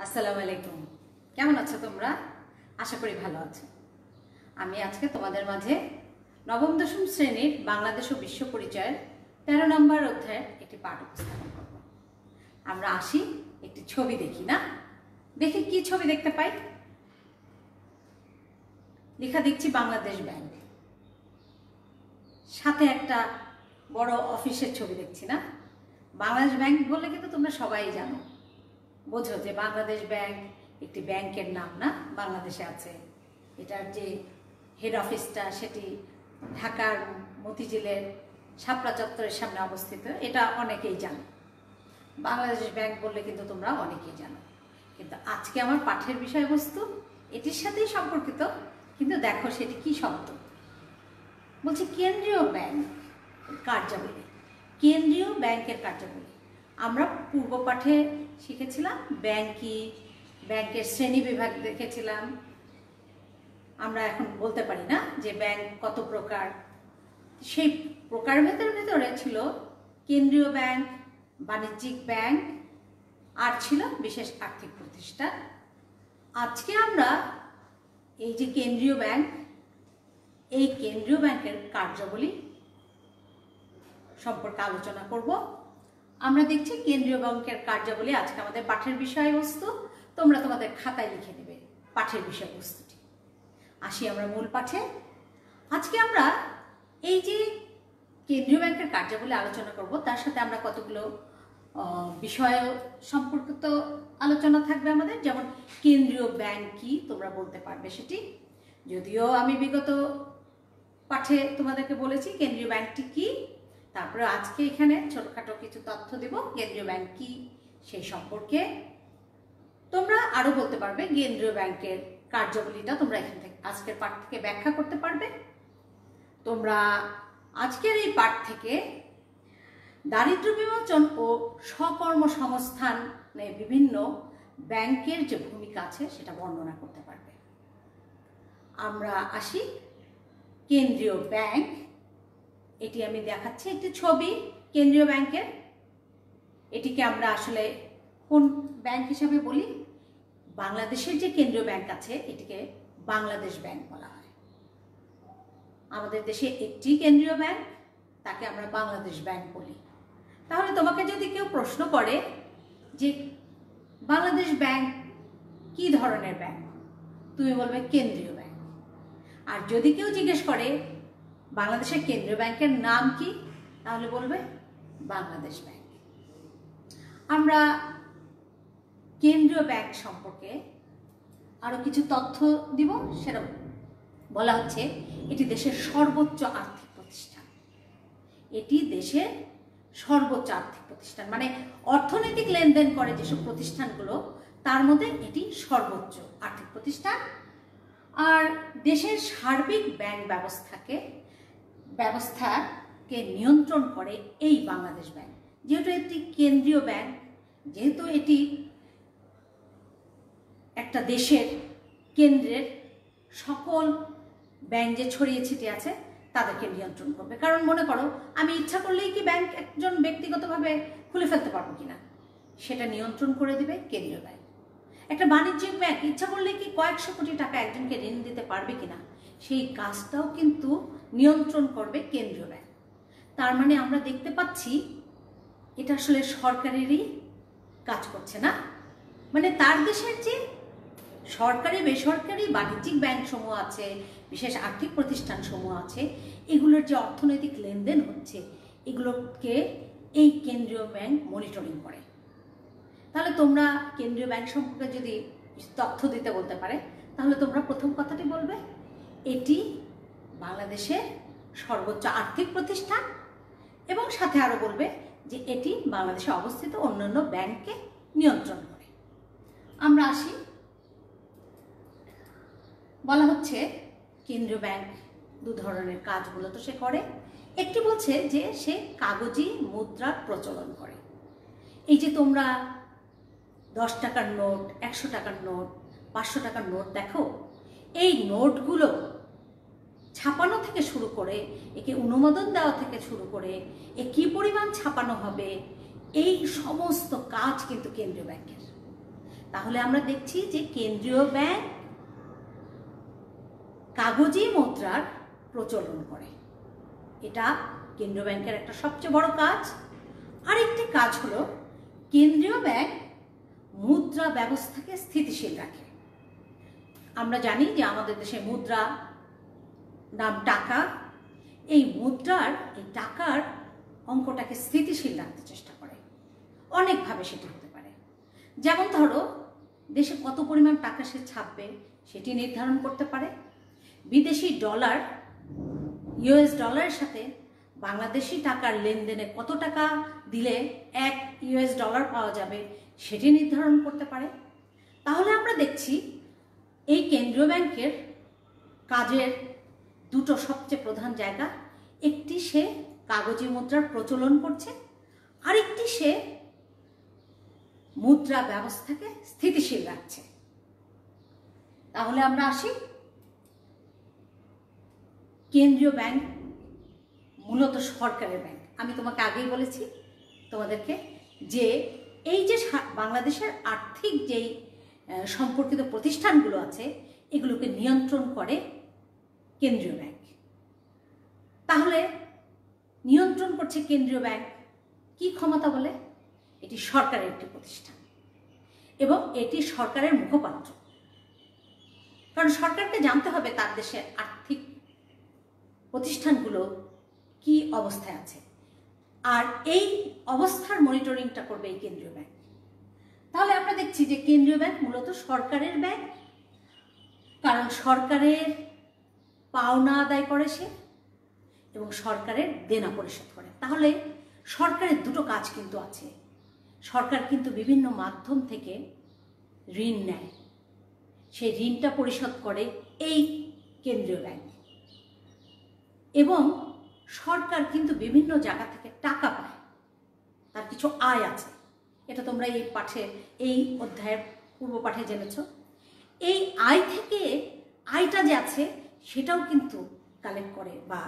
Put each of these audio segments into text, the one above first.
আসসালামু আলাইকুম। কেমন আছো তোমরা? আশা করি ভালো আছো। আমি আজকে তোমাদের মাঝে নবম দশম শ্রেণীর বাংলাদেশ ও বিশ্ব পরিচয়ের 13 নম্বর অধ্যায়ের একটি পাঠ উপস্থাপন করব। আমরা আসি একটি ছবি দেখি না? দেখি কি ছবি দেখতে পাই। লেখা দেখছি বাংলাদেশ ব্যাংক, সাথে একটা বড় অফিসের ছবি দেখছি না? বাংলাদেশ ব্যাংক বললে কিন্তু তোমরা সবাই জানো, বোঝো যে বাংলাদেশ ব্যাংক একটি ব্যাংকের নাম না, বাংলাদেশে আছে। এটার যে হেড অফিসটা সেটি ঢাকার মতিঝিলের শাপলা চত্বরের সামনে অবস্থিত, এটা অনেকেই জানো। বাংলাদেশ ব্যাংক বললে কিন্তু তোমরা অনেকেই জানো, কিন্তু আজকে আমার পাঠের বিষয়বস্তু এটির সাথেই সম্পর্কিত। কিন্তু দেখো সেটি কি শব্দ বলছে, কেন্দ্রীয় ব্যাংক কার্যাবলী। কেন্দ্রীয় ব্যাংকের কার্যাবলী আমরা পূর্ব পাঠে শিখেছিলাম। ব্যাংক কি, ব্যাংকের শ্রেণী বিভাগ দেখেছিলাম। আমরা এখন বলতে পারি না যে ব্যাংক কত প্রকার। সেই প্রকার ভেতরে ছিল কেন্দ্রীয় ব্যাংক, বাণিজ্যিক ব্যাংক, আর ছিল বিশেষ আর্থিক প্রতিষ্ঠান। আজকে আমরা এই যে কেন্দ্রীয় ব্যাংক, এই কেন্দ্রীয় ব্যাংকের কার্যাবলী সম্পর্কে আলোচনা করব। আমরা দেখছি কেন্দ্রীয় ব্যাংকের কার্যাবলী আজকে আমাদের পাঠের বিষয়বস্তু। তোমরা তোমাদের খাতায় লিখে নেবে পাঠের বিষয়বস্তুটি। আসি আমরা মূল পাঠে। আজকে আমরা এই যে কেন্দ্রীয় ব্যাংকের কার্যাবলী আলোচনা করব, তার সাথে আমরা কতগুলো বিষয় সম্পর্কিত আলোচনা থাকবে আমাদের। যেমন কেন্দ্রীয় ব্যাংক কি তোমরা বলতে পারবে সেটি, যদিও আমি বিগত পাঠে তোমাদেরকে বলেছি কেন্দ্রীয় ব্যাংকটি কি। তারপরে আজকে এখানে ছোটখাটো কিছু তথ্য দেব কেন্দ্রীয় ব্যাংক কি সেই সম্পর্কে। তোমরা আরো বলতে পারবে কেন্দ্রীয় ব্যাংকের কার্যাবলীটা তোমরা এখান থেকে আজকের পাঠ থেকে ব্যাখ্যা করতে পারবে। তোমরা আজকের এই পাঠ থেকে দারিদ্র্য বিমোচন ও স্বকর্মসংস্থানে বিভিন্ন ব্যাংকের যে ভূমিকা আছে সেটা বর্ণনা করতে পারবে। আমরা আসি কেন্দ্রীয় ব্যাংক। এটি আমি দেখাচ্ছি একটি ছবি কেন্দ্রীয় ব্যাংকের। এটিকে আমরা আসলে কোন ব্যাংক হিসাবে বলি? বাংলাদেশের যে কেন্দ্রীয় ব্যাংক আছে এটিকে বাংলাদেশ ব্যাংক বলা হয়। আমাদের দেশে একটি কেন্দ্রীয় ব্যাংক, তাকে আমরা বাংলাদেশ ব্যাংক বলি। তাহলে তোমাকে যদি কেউ প্রশ্ন করে যে বাংলাদেশ ব্যাংক কি ধরনের ব্যাংক, তুমি বলবে কেন্দ্রীয় ব্যাংক। আর যদি কেউ জিজ্ঞেস করে বাংলাদেশের কেন্দ্রীয় ব্যাংকের নাম কি, তাহলে বলবে বাংলাদেশ ব্যাংক। আমরা কেন্দ্রীয় ব্যাংক সম্পর্কে আরো কিছু তথ্য দিব। সেটা বলা হচ্ছে এটি দেশের সর্বোচ্চ আর্থিক প্রতিষ্ঠান। এটি দেশের সর্বোচ্চ আর্থিক প্রতিষ্ঠান, মানে অর্থনৈতিক লেনদেন করে যেসব প্রতিষ্ঠানগুলো তার মধ্যে এটি সর্বোচ্চ আর্থিক প্রতিষ্ঠান। আর দেশের সার্বিক ব্যাংক ব্যবস্থাকে নিয়ন্ত্রণ করে এই বাংলাদেশ ব্যাংক। যেহেতু এটি কেন্দ্রীয় ব্যাংক, যেহেতু এটি একটা দেশের কেন্দ্রের সকল ব্যাংক যে ছড়িয়ে ছিটিয়ে আছে তাদেরকে নিয়ন্ত্রণ করবে। কারণ মনে করো আমি ইচ্ছা করলেই কি ব্যাংক একজন ব্যক্তিগতভাবে খুলে ফেলতে পারবো কিনা, সেটা নিয়ন্ত্রণ করে দিবে কেন্দ্রীয় ব্যাংক। একটা বাণিজ্যিক ব্যাংক ইচ্ছা করলে কি কয়েকশো কোটি টাকা একজনকে ঋণ দিতে পারবে কিনা, সেই কাজটাও কিন্তু নিয়ন্ত্রণ করবে কেন্দ্রীয় ব্যাংক। তার মানে আমরা দেখতে পাচ্ছি এটা আসলে সরকারেরই কাজ করছে না। মানে তার দেশের যে সরকারি বেসরকারি বাণিজ্যিক ব্যাংক সমূহ আছে, বিশেষ আর্থিক প্রতিষ্ঠান সমূহ আছে, এগুলোর যে অর্থনৈতিক লেনদেন হচ্ছে এগুলোকে এই কেন্দ্রীয় ব্যাংক মনিটরিং করে। তাহলে তোমরা কেন্দ্রীয় ব্যাংক সম্পর্কে যদি তথ্য দিতে বলতে পারে, তাহলে তোমরা প্রথম কথাটি বলবে এটি বাংলাদেশের সর্বোচ্চ আর্থিক প্রতিষ্ঠান, এবং সাথে আরো বলবে যে এটি বাংলাদেশে অবস্থিত অন্যান্য ব্যাংককে নিয়ন্ত্রণ করে। আমরা আসি, বলা হচ্ছে কেন্দ্রীয় ব্যাংক দু ধরনের কাজগুলো তো সে করে। একটি বলছে যে সে কাগজি মুদ্রার প্রচলন করে। এই যে তোমরা 10 টাকার নোট, 100 টাকার নোট, 500 টাকার নোট দেখো, এই নোটগুলো ছাপানো থেকে শুরু করে একে অনুমোদন দেওয়া থেকে শুরু করে এ কি পরিমাণ ছাপানো হবে, এই সমস্ত কাজ কিন্তু কেন্দ্রীয় ব্যাংকের। তাহলে আমরা দেখছি যে কেন্দ্রীয় ব্যাংক কাগজি মুদ্রার প্রচলন করে। এটা কেন্দ্রীয় ব্যাংকের একটা সবচেয়ে বড় কাজ। আরেকটি কাজ হলো কেন্দ্রীয় ব্যাংক মুদ্রা ব্যবস্থাকে স্থিতিশীল রাখে। আমরা জানি যে আমাদের দেশে মুদ্রা নাম টাকা। এই মুদ্রার এই টাকার অঙ্কটাকে স্থিতিশীল রাখতে চেষ্টা করে। অনেকভাবে সেটি হতে পারে। যেমন ধরো দেশে কত পরিমাণ টাকা সে ছাপবে সেটি নির্ধারণ করতে পারে। বিদেশি ডলার ইউএস ডলারের সাথে বাংলাদেশি টাকার লেনদেনে কত টাকা দিলে 1 ইউএস ডলার পাওয়া যাবে সেটি নির্ধারণ করতে পারে। তাহলে আমরা দেখছি এই কেন্দ্রীয় ব্যাংকের কাজের দুটো সবচেয়ে প্রধান জায়গা, একটি সে কাগজি মুদ্রার প্রচলন করছে, আরেকটি সে মুদ্রা ব্যবস্থাকে স্থিতিশীল রাখছে। তাহলে আমরা আসি, কেন্দ্রীয় ব্যাংক মূলত সরকারের ব্যাংক। আমি তোমাকে আগেই বলেছি তোমাদেরকে যে এই যে বাংলাদেশের আর্থিক যেই সম্পর্কিত প্রতিষ্ঠানগুলো আছে এগুলোকে নিয়ন্ত্রণ করে কেন্দ্রীয় ব্যাংক। তাহলে নিয়ন্ত্রণ করছে কেন্দ্রীয় ব্যাংক কি ক্ষমতা বলে? এটি সরকারের একটি প্রতিষ্ঠান এবং এটি সরকারের মুখপাত্র। কারণ সরকারকে জানতে হবে তার দেশের আর্থিক প্রতিষ্ঠানগুলো কি অবস্থায় আছে, আর এই অবস্থার মনিটরিংটা করবে এই কেন্দ্রীয় ব্যাংক। তাহলে আমরা দেখছি যে কেন্দ্রীয় ব্যাংক মূলত সরকারের ব্যাংক, কারণ সরকারের পাওনা আদায় করে সে এবং সরকারের দেনা পরিশোধ করে। তাহলে সরকারের দুটো কাজ কিন্তু আছে। সরকার কিন্তু বিভিন্ন মাধ্যম থেকে ঋণ নেয়, সেই ঋণটা পরিশোধ করে এই কেন্দ্রীয় ব্যাংক, এবং সরকার কিন্তু বিভিন্ন জায়গা থেকে টাকা পায়, তার কিছু আয় আছে। এটা তোমরা এই অধ্যায়ের পূর্ব পাঠে জেনেছ। এই আয় থেকে আয়টা যে আছে সেটাও কিন্তু কালেক্ট করে বা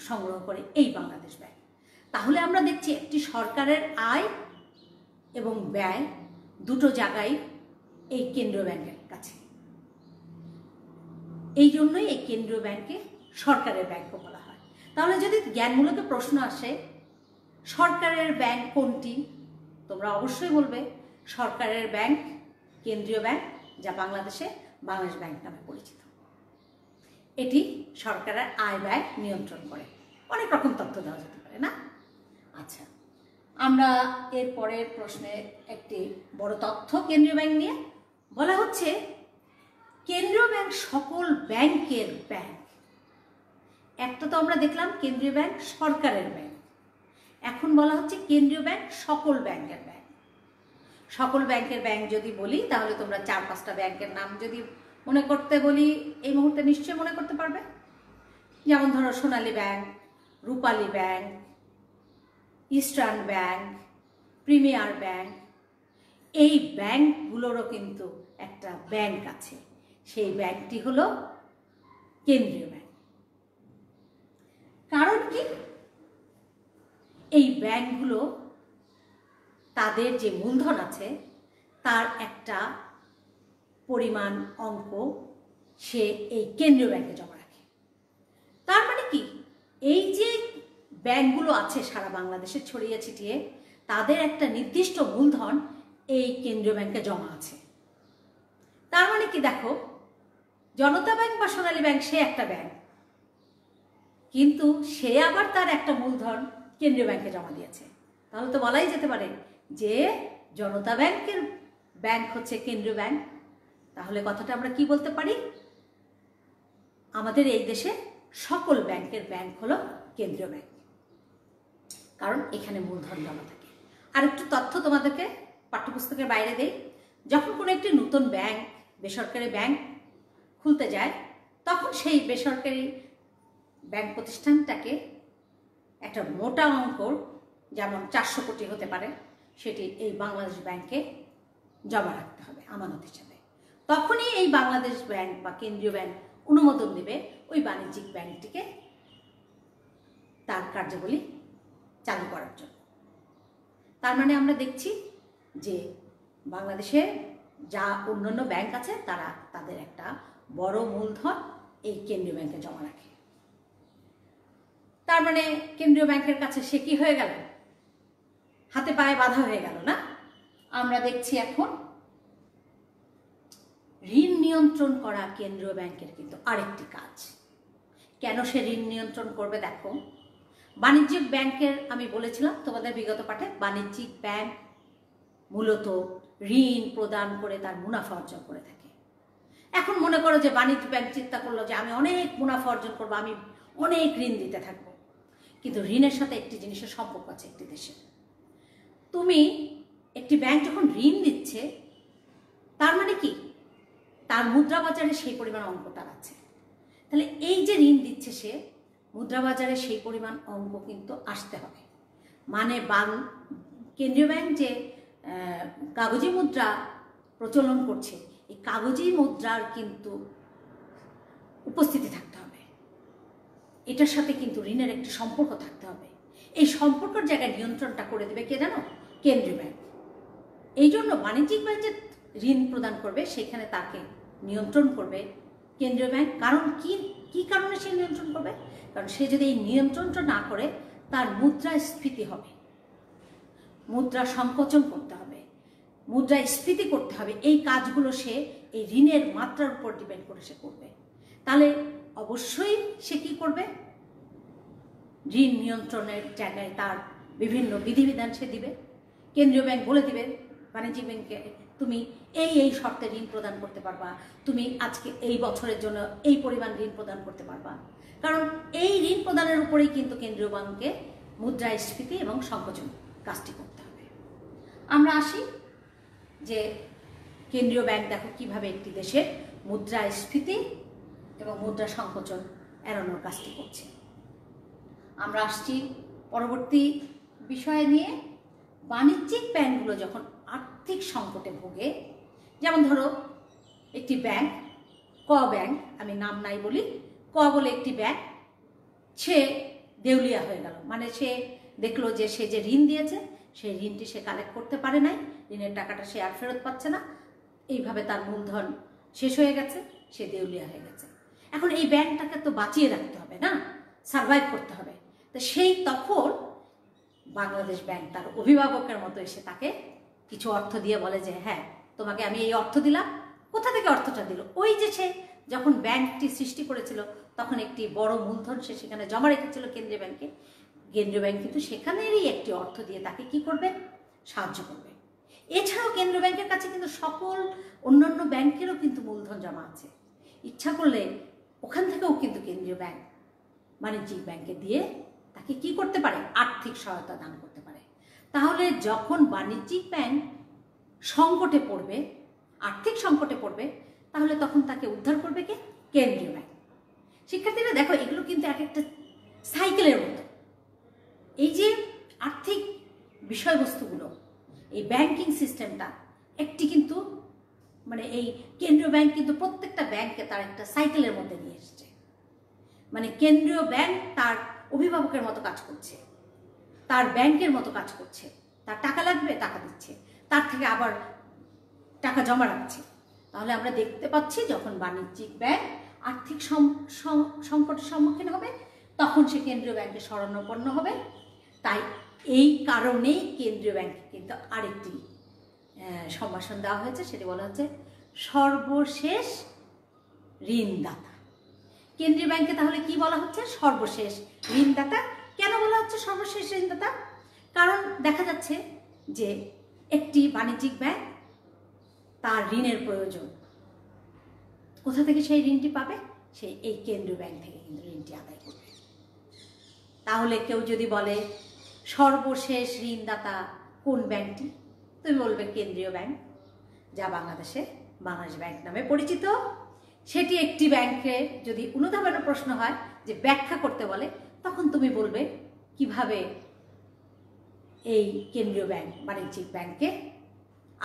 সংগ্রহ করে এই বাংলাদেশ ব্যাংক। তাহলে আমরা দেখছি একটি সরকারের আয় এবং ব্যয় দুটো জায়গায় এই কেন্দ্রীয় ব্যাংকের কাছে। এই জন্যই এই কেন্দ্রীয় ব্যাংকে সরকারের ব্যাংক বলা হয়। তাহলে যদি জ্ঞানমূলক প্রশ্ন আসে সরকারের ব্যাংক কোনটি, তোমরা অবশ্যই বলবে সরকারের ব্যাংক কেন্দ্রীয় ব্যাংক, যা বাংলাদেশে বাংলাদেশ ব্যাংক নামে পরিচিত। এটি সরকারের আয় ব্যয় নিয়ন্ত্রণ করে। অনেক রকম তথ্য দেওয়া যেতে পারে না? আচ্ছা, আমরা এর পরের প্রশ্নে একটি বড় তথ্য কেন্দ্রীয় ব্যাংক নিয়ে বলা হচ্ছে কেন্দ্রীয় ব্যাংক সকল ব্যাংকের ব্যাংক। একটা তো আমরা দেখলাম কেন্দ্রীয় ব্যাংক সরকারের ব্যাংক, এখন বলা হচ্ছে কেন্দ্রীয় ব্যাংক সকল ব্যাংকের ব্যাংক। সকল ব্যাংকের ব্যাংক যদি বলি তাহলে তোমরা 4-5টা ব্যাংকের নাম যদি মনে করতে বলি এই মুহূর্তে নিশ্চয়ই মনে করতে পারবে। যেমন ধরো Sonali bank, Rupali bank, eastern bank, premier bank. এই ব্যাংকগুলোরও কিন্তু একটা ব্যাংক আছে, সেই ব্যাংকটি হলো কেন্দ্রীয় ব্যাংক। কারণ কি? এই ব্যাংকগুলো তাদের যে মূলধন আছে তার একটা পরিমাণ অঙ্ক সে এই কেন্দ্রীয় ব্যাংকে জমা রাখে। তার মানে কি, এই যে ব্যাংকগুলো আছে সারা বাংলাদেশে ছড়িয়ে ছিটিয়ে, তাদের একটা নির্দিষ্ট মূলধন এই কেন্দ্রীয় ব্যাংকে জমা আছে। তার মানে কি, দেখো জনতা ব্যাংক বা সোনালী ব্যাংক সে একটা ব্যাংক, কিন্তু সে আবার তার একটা মূলধন কেন্দ্রীয় ব্যাংকে জমা দিয়েছে। তাহলে তো বলাই যেতে পারে যে জনতা ব্যাংকের ব্যাংক হচ্ছে কেন্দ্রীয় ব্যাংক। তাহলে কথাটা আমরা কি বলতে পারি, আমাদের এই দেশে সকল ব্যাংকের ব্যাংক হলো কেন্দ্রীয় ব্যাংক, কারণ এখানে মূলধন জমা থাকে। আর একটু তথ্য তোমাদেরকে পাঠ্যপুস্তকের বাইরে দেই। যখন কোনো একটি নতুন ব্যাংক, বেসরকারি ব্যাংক খুলতে যায়, তখন সেই বেসরকারি ব্যাংক প্রতিষ্ঠানটাকে একটা মোটা অঙ্ক, যেমন 400 কোটি হতে পারে, সেটি এই বাংলাদেশ ব্যাংকে জমা রাখতে হবে আমানত হিসাবে। তখনই এই বাংলাদেশ ব্যাংক বা কেন্দ্রীয় ব্যাংক অনুমোদন দেবে ওই বাণিজ্যিক ব্যাংকটিকে তার কার্যাবলী চালু করার জন্য। তার মানে আমরা দেখছি যে বাংলাদেশে যা অন্যান্য ব্যাংক আছে তারা তাদের একটা বড় মূলধন এই কেন্দ্রীয় ব্যাংকে জমা রাখে। তার মানে কেন্দ্রীয় ব্যাংকের কাছে সে কি হয়ে গেল? হাতে পায়ে বাধা হয়ে গেল না? আমরা দেখছি এখন ঋণ নিয়ন্ত্রণ করা কেন্দ্রীয় ব্যাংকের কিন্তু আরেকটি কাজ। কেন সে ঋণ নিয়ন্ত্রণ করবে? দেখো, বাণিজ্যিক ব্যাংকের আমি বলেছিলাম তোমাদের বিগত পাঠে, বাণিজ্যিক ব্যাংক মূলত ঋণ প্রদান করে তার মুনাফা অর্জন করে থাকে। এখন মনে করো যে বাণিজ্য ব্যাংক চিন্তা করলো যে আমি অনেক মুনাফা অর্জন করবো, আমি অনেক ঋণ দিতে থাকবো। কিন্তু ঋণের সাথে একটি জিনিসের সম্পর্ক আছে একটি দেশে। তুমি একটি ব্যাংক যখন ঋণ দিচ্ছে তার মানে কি? তার মুদ্রা বাজারে সেই পরিমাণ অঙ্ক তার আছে। তাহলে এই যে ঋণ দিচ্ছে সে, মুদ্রা বাজারে সেই পরিমাণ অঙ্ক কিন্তু আসতে হবে। মানে কেন্দ্রীয় ব্যাংক যে কাগজি মুদ্রা প্রচলন করছে, এই কাগজি মুদ্রার কিন্তু উপস্থিতি থাকতে হবে। এটার সাথে কিন্তু ঋণের একটি সম্পর্ক থাকতে হবে। এই সম্পর্কের জায়গায় নিয়ন্ত্রণটা করে দেবে কে জানো? কেন্দ্রীয় ব্যাংক। এই জন্য বাণিজ্যিক ব্যাংক যে ঋণ প্রদান করবে সেখানে তাকে নিয়ন্ত্রণ করবে কেন্দ্রীয় ব্যাংক। কারণ কি কারণে সে নিয়ন্ত্রণ করবে? কারণ সে যদি এই নিয়ন্ত্রণটা না করে তার মুদ্রাস্ফীতি হবে, মুদ্রা সংকোচন করতে হবে, মুদ্রাস্ফীতি করতে হবে। এই কাজগুলো সে এই ঋণের মাত্রার উপর ডিপেন্ড করে সে করবে। তাহলে অবশ্যই সে কি করবে? ঋণ নিয়ন্ত্রণের জায়গায় তার বিভিন্ন বিধিবিধান সে দিবে। কেন্দ্রীয় ব্যাংক বলে দিবে বাণিজ্যিক ব্যাংকে তুমি এই শর্তে ঋণ প্রদান করতে পারবা, তুমি আজকে এই বছরের জন্য এই পরিমাণ ঋণ প্রদান করতে পারবা। কারণ এই ঋণ প্রদানের উপরেই কিন্তু কেন্দ্রীয় ব্যাংকে মুদ্রাস্ফীতি এবং সংকোচন কাজটি করতে হবে। আমরা আসি যে কেন্দ্রীয় ব্যাংক দেখো কিভাবে একটি দেশের মুদ্রাস্ফীতি এবং মুদ্রা সংকোচন এড়ানোর কাজটি করছে। আমরা আসছি পরবর্তী বিষয় নিয়ে। বাণিজ্যিক ব্যাংকগুলো যখন আর্থিক সংকটে ভোগে, যেমন ধরো একটি ব্যাংক, ক ব্যাংক, আমি নাম নাই বলি, ক বলে একটি ব্যাংক, সে দেউলিয়া হয়ে গেল। মানে সে দেখলো যে সে যে ঋণ দিয়েছে সেই ঋণটি সে কালেক্ট করতে পারে নাই, ঋণের টাকাটা সে আর ফেরত পাচ্ছে না, এইভাবে তার মূলধন শেষ হয়ে গেছে, সে দেউলিয়া হয়ে গেছে। এখন এই ব্যাংকটাকে তো বাঁচিয়ে রাখতে হবে না, সারভাইভ করতে হবে। তো সেই তখন বাংলাদেশ ব্যাংক তার অভিভাবকের মতো এসে তাকে কিছু অর্থ দিয়ে বলে যে হ্যাঁ তোমাকে আমি এই অর্থ দিলাম। কোথা থেকে অর্থটা দিল? ওই যে সে যখন ব্যাংকটি সৃষ্টি করেছিল তখন একটি বড় মূলধন সে সেখানে জমা রেখেছিল কেন্দ্রীয় ব্যাংকে। কেন্দ্রীয় ব্যাংক কিন্তু সেখানেরই একটি অর্থ দিয়ে তাকে কি করবে? সাহায্য করবে। এছাড়াও কেন্দ্রীয় ব্যাংকের কাছে কিন্তু সকল অন্যান্য ব্যাংকেরও কিন্তু মূলধন জমা আছে। ইচ্ছা করলে ওখান থেকেও কিন্তু কেন্দ্রীয় ব্যাংক বাণিজ্যিক ব্যাংকে দিয়ে তাকে কি করতে পারে? আর্থিক সহায়তা দান করতে পারে। তাহলে যখন বাণিজ্যিক ব্যাংক সংকটে পড়বে, আর্থিক সংকটে পড়বে, তাহলে তখন তাকে উদ্ধার করবে কে? কেন্দ্রীয় ব্যাংক। শিক্ষার্থীরা দেখো, এগুলো কিন্তু এক একটা সাইকেলের মতো। এই যে আর্থিক বিষয়বস্তুগুলো, এই ব্যাংকিং সিস্টেমটা একটি কিন্তু মানে এই কেন্দ্রীয় ব্যাংক কিন্তু প্রত্যেকটা ব্যাংককে তার একটা সাইকেলের মধ্যে নিয়ে এসছে। মানে কেন্দ্রীয় ব্যাংক তার অভিভাবকের মতো কাজ করছে, তার ব্যাংকের মতো কাজ করছে। তার টাকা লাগবে, টাকা দিচ্ছে, তার থেকে আবার টাকা জমা রাখছে। তাহলে আমরা দেখতে পাচ্ছি যখন বাণিজ্যিক ব্যাংক আর্থিক সংকটের সম্মুখীন হবে তখন সে কেন্দ্রীয় ব্যাংকে শরণাপন্ন হবে। তাই এই কারণেই কেন্দ্রীয় ব্যাংকে কিন্তু আরেকটি সম্ভাষণ দেওয়া হয়েছে, সেটি বলা হচ্ছে সর্বশেষ ঋণদাতা। কেন্দ্রীয় ব্যাংকে তাহলে কি বলা হচ্ছে? সর্বশেষ ঋণদাতা। কেন বলা হচ্ছে সর্বশেষ ঋণদাতা? কারণ দেখা যাচ্ছে যে একটি বাণিজ্যিক ব্যাংক তার ঋণের প্রয়োজন, কোথা থেকে সেই ঋণটি পাবে? সেই এই কেন্দ্রীয় ব্যাংক থেকে কিন্তু ঋণটি আদায় করবে। তাহলে কেউ যদি বলে সর্বশেষ ঋণদাতা কোন ব্যাংকটি, তুমি বলবে কেন্দ্রীয় ব্যাংক, যা বাংলাদেশে বাংলাদেশ ব্যাংক নামে পরিচিত। সেটি একটি ব্যাংকে যদি অনুধাবন প্রশ্ন হয় যে ব্যাখ্যা করতে বলে, তখন তুমি বলবে কিভাবে এই কেন্দ্রীয় ব্যাংক বাণিজ্যিক ব্যাংকে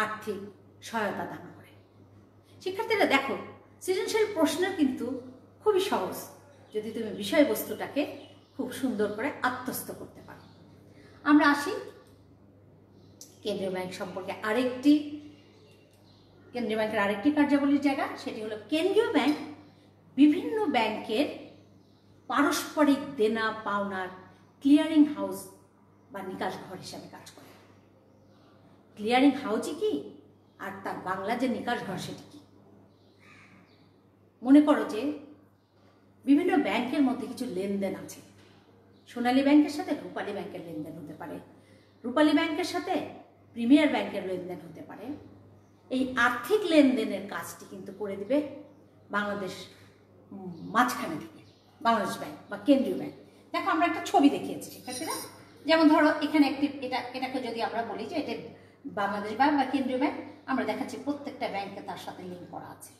আর্থিক সহায়তা দান করে। শিক্ষার্থীরা দেখো, সৃজনশীল প্রশ্ন কিন্তু খুবই সহজ যদি তুমি বিষয়বস্তুটাকে খুব সুন্দর করে আত্মস্থ করতে পারো। আমরা আসি কেন্দ্রীয় ব্যাংক সম্পর্কে আরেকটি কেন্দ্রীয় ব্যাংকের আরেকটি কার্যাবলীর জায়গা, সেটি হলো কেন্দ্রীয় ব্যাংক বিভিন্ন ব্যাংকের পারস্পরিক দেনা পাওনার ক্লিয়ারিং হাউস বা নিকাশ ঘর হিসাবে কাজ করে। ক্লিয়ারিং হাউসই কি আর তার বাংলা যে নিকাশ ঘর সেটি কি? মনে করো যে বিভিন্ন ব্যাংকের মধ্যে কিছু লেনদেন আছে। সোনালী ব্যাংকের সাথে রূপালী ব্যাংকের লেনদেন হতে পারে, রূপালী ব্যাংকের সাথে প্রিমিয়ার ব্যাংকের লেনদেন হতে পারে। এই আর্থিক লেনদেনের কাজটি কিন্তু করে দিবে বাংলাদেশ মাঝখানে থেকে বাংলাদেশ ব্যাংক বা কেন্দ্রীয় ব্যাংক। দেখো আমরা একটা ছবি দেখিয়েছি, ঠিক আছে না? যেমন ধরো এখানে একটি এটাকে যদি আমরা বলি যে এটা বাংলাদেশ ব্যাংক বা কেন্দ্রীয় ব্যাংক, আমরা দেখাচ্ছি প্রত্যেকটা ব্যাংকে তার সাথে লিঙ্ক করা আছে।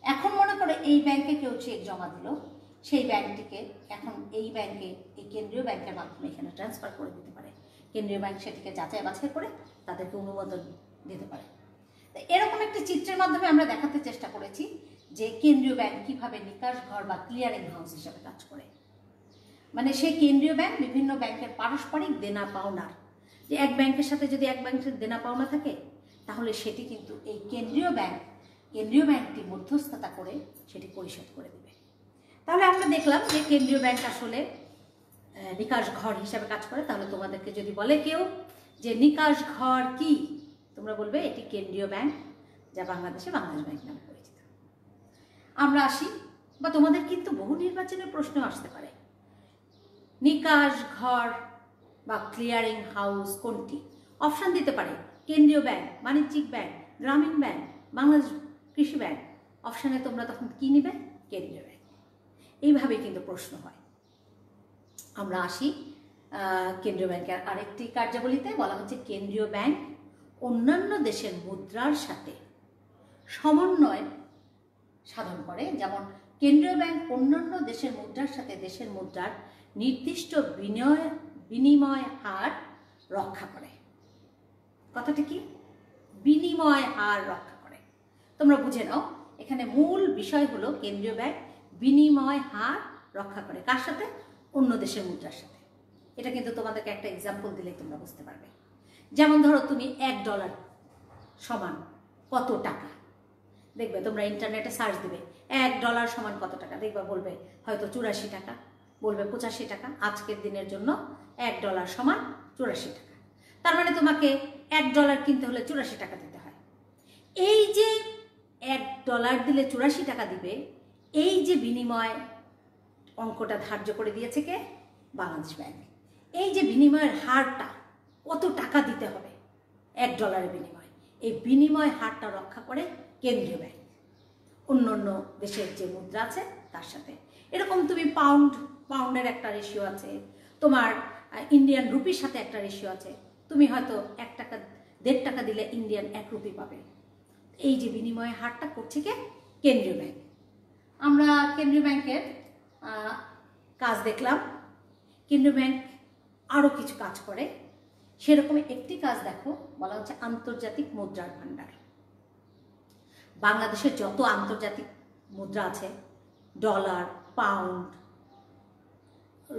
এখন মনে করো এই ব্যাংকে কেউ চেক জমা দিল, সেই ব্যাংকটিকে এখন এই ব্যাংকে এই কেন্দ্রীয় ব্যাংকের মাধ্যমে এখানে ট্রান্সফার করে দিতে পারে। কেন্দ্রীয় ব্যাংক সেটিকে যাচাই বাছাই করে তাদেরকে অনুমোদন দিতে পারে। তো এরকম একটি চিত্রের মাধ্যমে আমরা দেখাতে চেষ্টা করেছি যে কেন্দ্রীয় ব্যাংক কিভাবে নিকাশ ঘর বা ক্লিয়ারিং হাউস হিসাবে কাজ করে। মানে সেই কেন্দ্রীয় ব্যাংক বিভিন্ন ব্যাংকের পারস্পরিক দেনা পাওনার, যে এক ব্যাংকের সাথে যদি এক ব্যাংকের দেনা পাওনা থাকে তাহলে সেটি কিন্তু এই কেন্দ্রীয় ব্যাংকটি মধ্যস্থতা করে সেটি পরিশোধ করে দেবে। তাহলে আমরা দেখলাম যে কেন্দ্রীয় ব্যাংক আসলে নিকাশ ঘর হিসাবে কাজ করে। তাহলে তোমাদেরকে যদি বলে কেউ যে নিকাশ ঘর কি, তোমরা বলবে এটি কেন্দ্রীয় ব্যাংক, যা বাংলাদেশে বাংলাদেশ ব্যাংক নামে পরিচিত। আমরা আসি, বা তোমাদের কিন্তু বহু নির্বাচনের প্রশ্ন আসতে পারে, নিকাশ ঘর বা ক্লিয়ারিং হাউস কোনটি? অপশন দিতে পারে কেন্দ্রীয় ব্যাংক, বাণিজ্যিক ব্যাংক, গ্রামীণ ব্যাংক, বাংলাদেশ কৃষি ব্যাংক। অপশানে তোমরা তখন কি নিবে? কেন্দ্রীয় ব্যাংক। এইভাবে কিন্তু প্রশ্ন হয়। আমরা আসি কেন্দ্রীয় ব্যাংকের আরেকটি কার্যাবলীতে, বলা হচ্ছে কেন্দ্রীয় ব্যাংক অন্যান্য দেশের মুদ্রার সাথে সমন্বয় সাধন করে। যেমন কেন্দ্রীয় ব্যাংক অন্যান্য দেশের মুদ্রার সাথে দেশের মুদ্রার নির্দিষ্ট বিনিময় হার রক্ষা করে। কথাটা কি? বিনিময় হার রক্ষা করে। তোমরা বুঝে নাও, এখানে মূল বিষয় হলো কেন্দ্রীয় ব্যাংক বিনিময় হার রক্ষা করে। কার সাথে? অন্য দেশের মুদ্রার সাথে। এটা কিন্তু তোমাদেরকে একটা এক্সাম্পল দিলে তোমরা বুঝতে পারবে। যেমন ধরো তুমি $1 সমান কত টাকা, দেখবে তোমরা ইন্টারনেটে সার্চ দিবে $1 সমান কত টাকা, দেখবা বলবে হয়তো 84 টাকা, বলবে 85 টাকা। আজকের দিনের জন্য $1 সমান 84 টাকা। তার মানে তোমাকে $1 কিনতে হলে 84 টাকা দিতে হয়। এই যে $1 দিলে 84 টাকা দিবে, এই যে বিনিময় অঙ্কটা ধার্য করে দিয়েছে কে? বাংলাদেশ ব্যাংক। এই যে বিনিময়ের হারটা কত টাকা দিতে হবে $1 বিনিময়, এই বিনিময় হারটা রক্ষা করে কেন্দ্রীয় ব্যাংক অন্য অন্য দেশের যে মুদ্রা আছে তার সাথে। এরকম তুমি পাউন্ডের একটা রেশিও আছে, তোমার ইন্ডিয়ান রুপির সাথে একটা রেশিও আছে। তুমি হয়তো 1 টাকা 1.5 টাকা দিলে ইন্ডিয়ান 1 রুপি পাবে। এই যে বিনিময় হারটা করছে কে? কেন্দ্রীয় ব্যাংক। আমরা কেন্দ্রীয় ব্যাংকের কাজ দেখলাম। কেন্দ্রীয় ব্যাংক আরও কিছু কাজ করে, সেরকম একটি কাজ দেখো, বলা হচ্ছে আন্তর্জাতিক মুদ্রার ভাণ্ডার। বাংলাদেশের যত আন্তর্জাতিক মুদ্রা আছে, ডলার, পাউন্ড,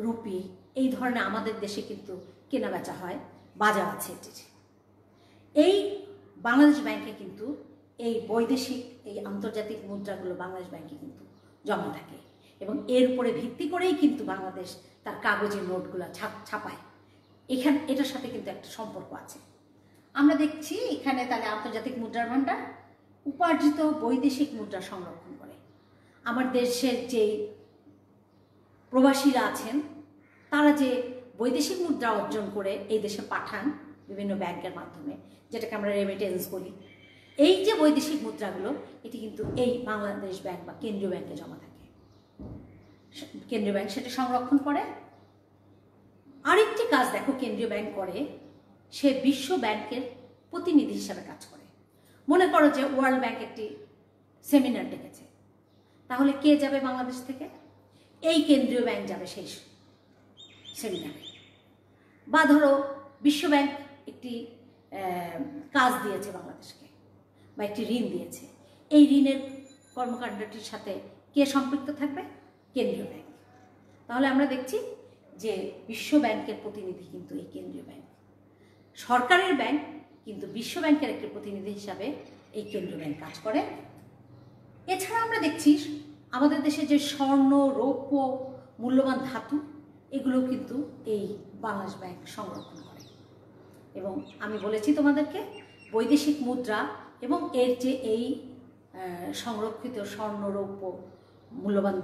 রুপি, এই ধরনের আমাদের দেশে কিন্তু কেনা বেচা হয়, বাজার আছে এটির। এই বাংলাদেশ ব্যাংকে কিন্তু এই বৈদেশিক এই আন্তর্জাতিক মুদ্রাগুলো বাংলাদেশ ব্যাংকে কিন্তু জমা থাকে, এবং এর উপরে ভিত্তি করেই কিন্তু বাংলাদেশ তার কাগজের নোটগুলো ছাপায়। এটার সাথে কিন্তু একটা সম্পর্ক আছে। আমরা দেখছি এখানে তাহলে আন্তর্জাতিক মুদ্রার ভাণ্ডার উপার্জিত বৈদেশিক মুদ্রা সংরক্ষণ করে। আমার দেশের যে প্রবাসীরা আছেন তারা যে বৈদেশিক মুদ্রা অর্জন করে এই দেশে পাঠান বিভিন্ন ব্যাংকের মাধ্যমে, যেটাকে আমরা রেমিটেন্স বলি, এই যে বৈদেশিক মুদ্রাগুলো এটি কিন্তু এই বাংলাদেশ ব্যাংক বা কেন্দ্রীয় ব্যাংকে জমা থাকে। কেন্দ্রীয় ব্যাংক সেটা সংরক্ষণ করে। আরেকটি কাজ দেখো কেন্দ্রীয় ব্যাংক করে, সে বিশ্ব ব্যাংকের প্রতিনিধি হিসাবে কাজ করে। মনে করো যে ওয়ার্ল্ড ব্যাংক একটি সেমিনার ডেকেছে, তাহলে কে যাবে বাংলাদেশ থেকে? এই কেন্দ্রীয় ব্যাংক যাবে সেই সেমিনারে। বা ধরো বিশ্ব ব্যাংক একটি কাজ দিয়েছে বাংলাদেশকে, বা একটি ঋণ দিয়েছে, এই ঋণের কর্মকাণ্ডটির সাথে কে সম্পৃক্ত থাকবে? কেন্দ্রীয় ব্যাংক। তাহলে আমরা দেখছি যে বিশ্ব ব্যাংকের প্রতিনিধি কিন্তু এই কেন্দ্রীয় ব্যাংক। সরকারের ব্যাংক কিন্তু বিশ্ব ব্যাংকের একটি প্রতিনিধি হিসাবে এই কেন্দ্রীয় ব্যাংক কাজ করে। এছাড়া আমরা দেখছি আমাদের দেশে যে স্বর্ণ, রৌপ্য, মূল্যবান ধাতু, এগুলো কিন্তু এই বাংলাদেশ ব্যাংক সংরক্ষণ করে। এবং আমি বলেছি তোমাদেরকে, বৈদেশিক মুদ্রা এবং এর যে এই সংরক্ষিত স্বর্ণ, রৌপ্য, মূল্যবান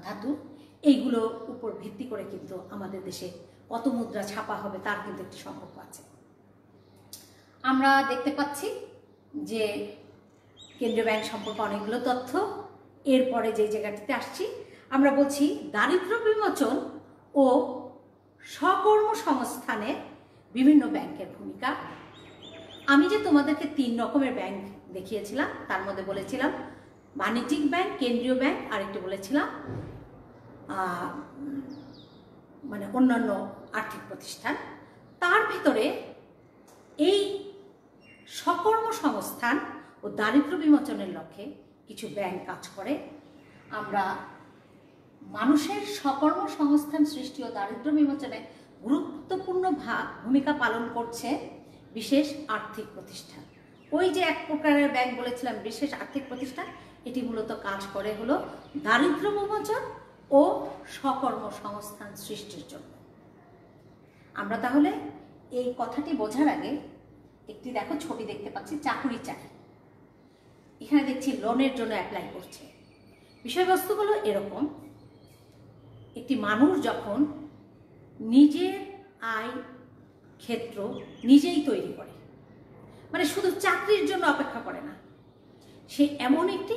ধাতু, এইগুলোর উপর ভিত্তি করে কিন্তু আমাদের দেশে কত মুদ্রা ছাপা হবে তার কিন্তু একটি সম্পর্ক আছে। আমরা দেখতে পাচ্ছি যে কেন্দ্রীয় ব্যাংক সম্পর্কে অনেকগুলো তথ্য। এরপরে যে জায়গাটিতে আসছি, আমরা বলছি দারিদ্র্য বিমোচন ও স্বকর্মসংস্থানে বিভিন্ন ব্যাংকের ভূমিকা। আমি যে তোমাদেরকে 3 রকমের ব্যাংক দেখিয়েছিলাম, তার মধ্যে বলেছিলাম বাণিজ্যিক ব্যাংক, কেন্দ্রীয় ব্যাংক, আরেকটি বলেছিলাম মানে অন্যান্য আর্থিক প্রতিষ্ঠান। তার ভিতরে এই স্বকর্মসংস্থান ও দারিদ্র্য বিমোচনের লক্ষ্যে কিছু ব্যাংক কাজ করে। আমরা মানুষের স্বকর্মসংস্থান সৃষ্টি ও দারিদ্র্য বিমোচনে গুরুত্বপূর্ণ ভূমিকা পালন করছে বিশেষ আর্থিক প্রতিষ্ঠান। ওই যে এক প্রকারের ব্যাংক বলেছিলাম বিশেষ আর্থিক প্রতিষ্ঠান, এটি মূলত কাজ করে হলো দারিদ্র্য বিমোচন ও স্বকর্মসংস্থান সৃষ্টির জন্য। আমরা তাহলে এই কথাটি বোঝার আগে একটি দেখো ছবি দেখতে পাচ্ছি, চাকুরি চাই। এখানে দেখছি লোনের জন্য অ্যাপ্লাই করছে। বিষয়বস্তুগুলো এরকম, একটি মানুষ যখন নিজের আয় ক্ষেত্র নিজেই তৈরি করে, মানে শুধু চাকরির জন্য অপেক্ষা করে না, সে এমন একটি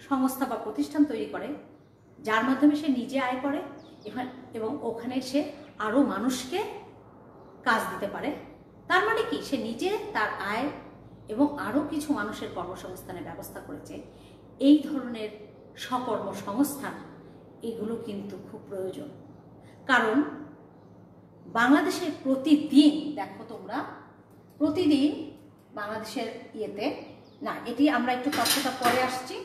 সংস্থা বা প্রতিষ্ঠান তৈরি করে যার মাধ্যমে সে নিজে আয় করে এবং ওখানে সে আরও মানুষকে কাজ দিতে পারে। তার মানে কি, সে নিজে তার আয় এবং আরও কিছু মানুষের কর্মসংস্থানের ব্যবস্থা করেছে। এই ধরনের স্বকর্মসংস্থান এগুলো কিন্তু খুব প্রয়োজন। কারণ বাংলাদেশে প্রতিদিন দেখো তোমরা, প্রতিদিন বাংলাদেশের ইয়েতে না, এটি আমরা একটু তথ্যটা পরে আসছি।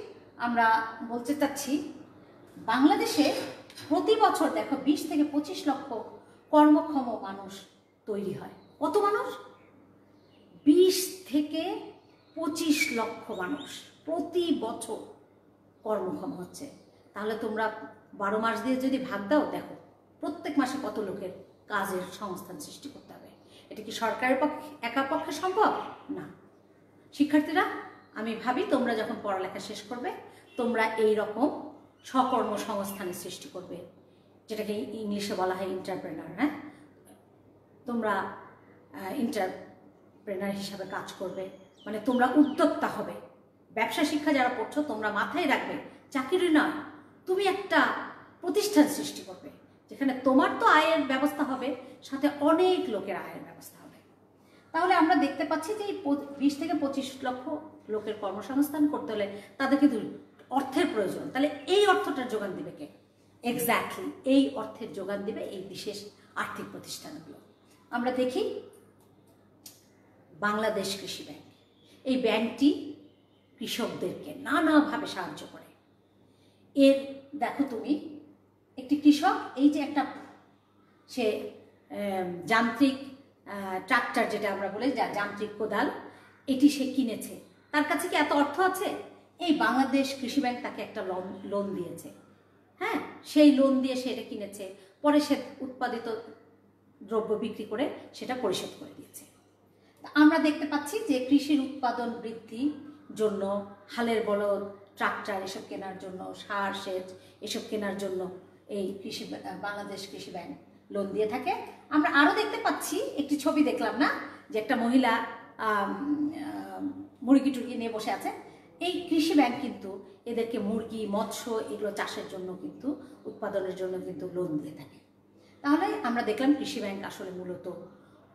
আমরা বলতে চাচ্ছি বাংলাদেশে প্রতি বছর দেখো 20 থেকে 25 লক্ষ কর্মক্ষম মানুষ তৈরি হয়। কত মানুষ? 20 থেকে 25 লক্ষ মানুষ প্রতি বছর কর্মক্ষম হচ্ছে। তাহলে তোমরা 12 মাস দিয়ে যদি ভাগ দাও, দেখো প্রত্যেক মাসে কত লোকের কাজের সংস্থান সৃষ্টি করতে হবে। এটা কি সরকারের একা পক্ষে সম্ভব? না। শিক্ষার্থীরা, আমি ভাবি তোমরা যখন পড়ালেখা শেষ করবে, তোমরা এই রকম স্বকর্মসংস্থানের সৃষ্টি করবে, যেটাকে ইংলিশে বলা হয় এন্টারপ্রেনার। হ্যাঁ, তোমরা এন্টারপ্রেনার হিসাবে কাজ করবে, মানে তোমরা উদ্যোক্তা হবে। ব্যবসা শিক্ষা যারা পড়ছো, তোমরা মাথায় রাখবে চাকরি নয়, তুমি একটা প্রতিষ্ঠান সৃষ্টি করবে যেখানে তোমার তো আয়ের ব্যবস্থা হবে, সাথে অনেক লোকের আয়ের ব্যবস্থা হবে। তাহলে আমরা দেখতে পাচ্ছি যে এই 20 থেকে 25 লক্ষ লোকের কর্মসংস্থান করতে হলে তাদের কিন্তু অর্থের প্রয়োজন। তাহলে এই অর্থটার যোগান দিবে কে? এক্স্যাক্টলি এই অর্থের যোগান দিবে এই বিশেষ আর্থিক প্রতিষ্ঠানগুলো। আমরা দেখি বাংলাদেশ কৃষি ব্যাংক। এই ব্যাংকটি কৃষকদেরকে নানাভাবে সাহায্য করে। এর দেখো তুমি, একটি কৃষক এই যে একটা সে যান্ত্রিক ট্রাক্টর, যেটা আমরা বলি যান্ত্রিক কোদাল, এটি সে কিনেছে। তার কাছে কি এত অর্থ আছে? এই বাংলাদেশ কৃষি ব্যাংক তাকে একটা লোন দিয়েছে। হ্যাঁ, সেই লোন দিয়ে সে এটা কিনেছে, পরে সে উৎপাদিত দ্রব্য বিক্রি করে সেটা পরিশোধ করে দিয়েছে। আমরা দেখতে পাচ্ছি যে কৃষির উৎপাদন বৃদ্ধির জন্য হালের বলদ, ট্রাক্টর এসব কেনার জন্য, সার সেচ এসব কেনার জন্য এই বাংলাদেশ কৃষি ব্যাংক লোন দিয়ে থাকে। আমরা আরও দেখতে পাচ্ছি, একটি ছবি দেখলাম না, যে একটা মহিলা মুরগি টুরগি নিয়ে বসে আছে। এই কৃষি ব্যাংক কিন্তু এদেরকে মুরগি, মৎস্য এগুলো চাষের জন্য কিন্তু, উৎপাদনের জন্য কিন্তু লোন দিয়ে থাকে। তাহলে আমরা দেখলাম কৃষি ব্যাংক আসলে মূলত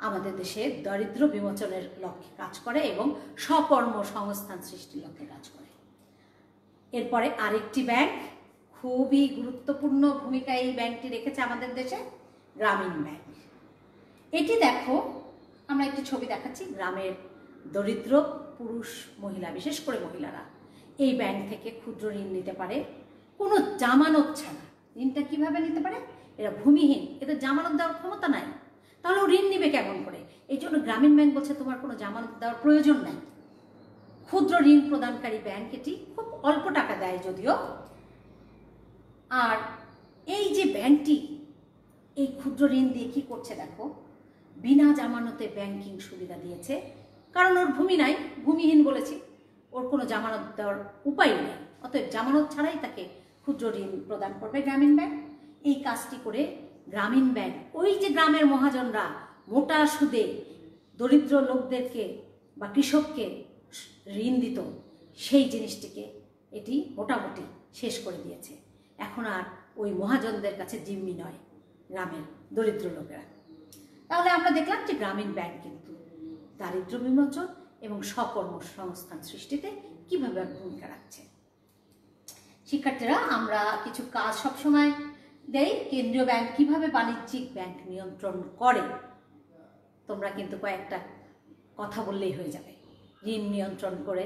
আমাদের দেশে দারিদ্র্য বিমোচনের লক্ষ্যে কাজ করে এবং স্বকর্মসংস্থান সৃষ্টির লক্ষ্যে কাজ করে। এরপরে আরেকটি ব্যাংক খুবই গুরুত্বপূর্ণ ভূমিকা এই ব্যাংকটি রেখেছে আমাদের দেশে, গ্রামীণ ব্যাংক। এটি দেখো, আমরা একটি ছবি দেখাচ্ছি, গ্রামের দরিদ্র পুরুষ মহিলা, বিশেষ করে মহিলারা এই ব্যাংক থেকে ক্ষুদ্র ঋণ নিতে পারে কোনো জামানত ছাড়া। ঋণটা কিভাবে নিতে পারে? এরা ভূমিহীন, এদের জামানত দেওয়ার ক্ষমতা নাই, তাহলে ঋণ নিবে কেমন করে? এই জন্য গ্রামীণ ব্যাংক বলছে তোমার কোনো জামানত দেওয়ার প্রয়োজন নাই, ক্ষুদ্র ঋণ প্রদানকারী ব্যাংক, এটি খুব অল্প টাকা দেয় যদিও। আর এই যে ব্যাংকটি এই ক্ষুদ্র ঋণ দিয়ে কি করছে দেখো, বিনা জামানতে ব্যাংকিং সুবিধা দিয়েছে। কারণ ওর ভূমি নাই, ভূমিহীন বলেছি, ওর কোনো জামানত দেওয়ার উপায় নেই, অতএব জামানত ছাড়াই তাকে ক্ষুদ্র ঋণ প্রদান করবে গ্রামীণ ব্যাংক। এই কাজটি করে গ্রামীণ ব্যাংক ওই যে গ্রামের মহাজনরা মোটা সুদে দরিদ্র লোকদেরকে বা কৃষককে ঋণ দিত, সেই জিনিসটিকে এটি মোটামুটি শেষ করে দিয়েছে। এখন আর ওই মহাজনদের কাছে জিম্মি নয় গ্রামের দরিদ্র লোকেরা। তাহলে আমরা দেখলাম যে গ্রামীণ ব্যাংক কিন্তু দারিদ্র্য বিমোচন এবং স্বকর্মসংস্থান সৃষ্টিতে কিভাবে ভূমিকা রাখছে। শিক্ষার্থীরা, আমরা কিছু কাজ সবসময় দেই, কেন্দ্রীয় ব্যাংক কিভাবে বাণিজ্যিক ব্যাংক নিয়ন্ত্রণ করে। তোমরা কিন্তু কয়েকটা কথা বললেই হয়ে যাবে। ঋণ নিয়ন্ত্রণ করে,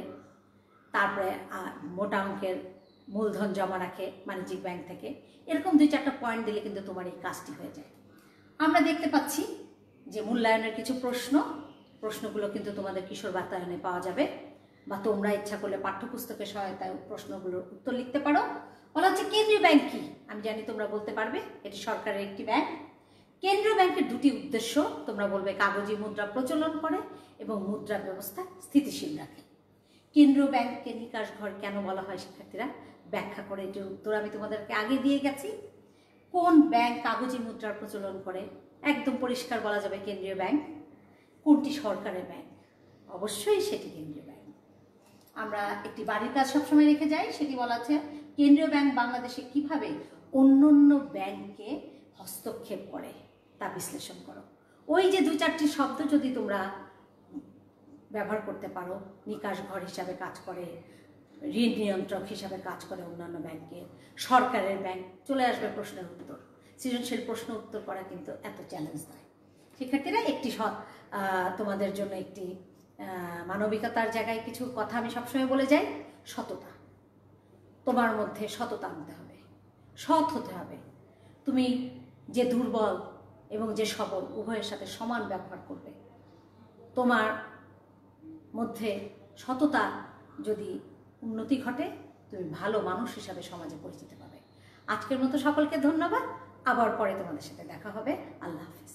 তারপরে মোটা অঙ্কের মূলধন জমা রাখে বাণিজ্যিক ব্যাংক থেকে, এরকম 2-4টা পয়েন্ট দিলে কিন্তু তোমার এই কাজটি হয়ে যায়। আমরা দেখতে পাচ্ছি যে মূল্যায়নের কিছু প্রশ্নগুলো কিন্তু তোমাদের কিশোর বাতায়নে পাওয়া যাবে, বা তোমরা ইচ্ছা করলে পাঠ্যপুস্তকের সহায়তায় প্রশ্নগুলোর উত্তর লিখতে পারো। বলা হচ্ছে কেন্দ্রীয় ব্যাংক কি? আমি জানি তোমরা বলতে পারবে এটি সরকারের একটি ব্যাংক। কেন্দ্রীয় ব্যাংকের দুটি উদ্দেশ্য, তোমরা বলবে কাগজি মুদ্রা প্রচলন করে এবং মুদ্রা ব্যবস্থা স্থিতিশীল রাখে। কেন্দ্রীয় ব্যাংককে নিকাশ ঘর কেন বলা হয় শিক্ষার্থীরা? ব্যাখ্যা করে এটির উত্তর আমি তোমাদেরকে আগে দিয়ে গেছি। কোন ব্যাংক কাগজি মুদ্রার প্রচলন করে? একদম পরিষ্কার বলা যাবে কেন্দ্রীয় ব্যাংক। কোনটি সরকারের ব্যাংক? অবশ্যই সেটি কেন্দ্রীয় ব্যাংক। আমরা একটি বাড়ির কাজ সবসময় রেখে যাই, সেটি বলা আছে কেন্দ্রীয় ব্যাংক বাংলাদেশে কিভাবে অন্যান্য ব্যাংকে হস্তক্ষেপ করে তা বিশ্লেষণ করো। ওই যে 2-4টি শব্দ যদি তোমরা ব্যবহার করতে পারো, নিকাশ ঘর হিসাবে কাজ করে, ঋণ নিয়ন্ত্রক হিসাবে কাজ করে অন্যান্য ব্যাংকে, সরকারের ব্যাংক, চলে আসবে প্রশ্নের উত্তর। সৃজনশীল প্রশ্ন উত্তর করা কিন্তু এত চ্যালেঞ্জ নয়। শিক্ষার্থীরা, একটি তোমাদের জন্য একটি মানবিকতার জায়গায় কিছু কথা আমি সবসময় বলে যাই। সততা, তোমার মধ্যে সততা আনতে হবে, সৎ হতে হবে। তুমি যে দুর্বল এবং যে সবল উভয়ের সাথে সমান ব্যবহার করবে। তোমার মধ্যে সততা যদি উন্নতি ঘটে, তুমি ভালো মানুষ হিসাবে সমাজে পরিচিত পাবে। আজকের মতো সকলকে ধন্যবাদ। আবার পরে তোমাদের সাথে দেখা হবে। আল্লাহ হাফিজ।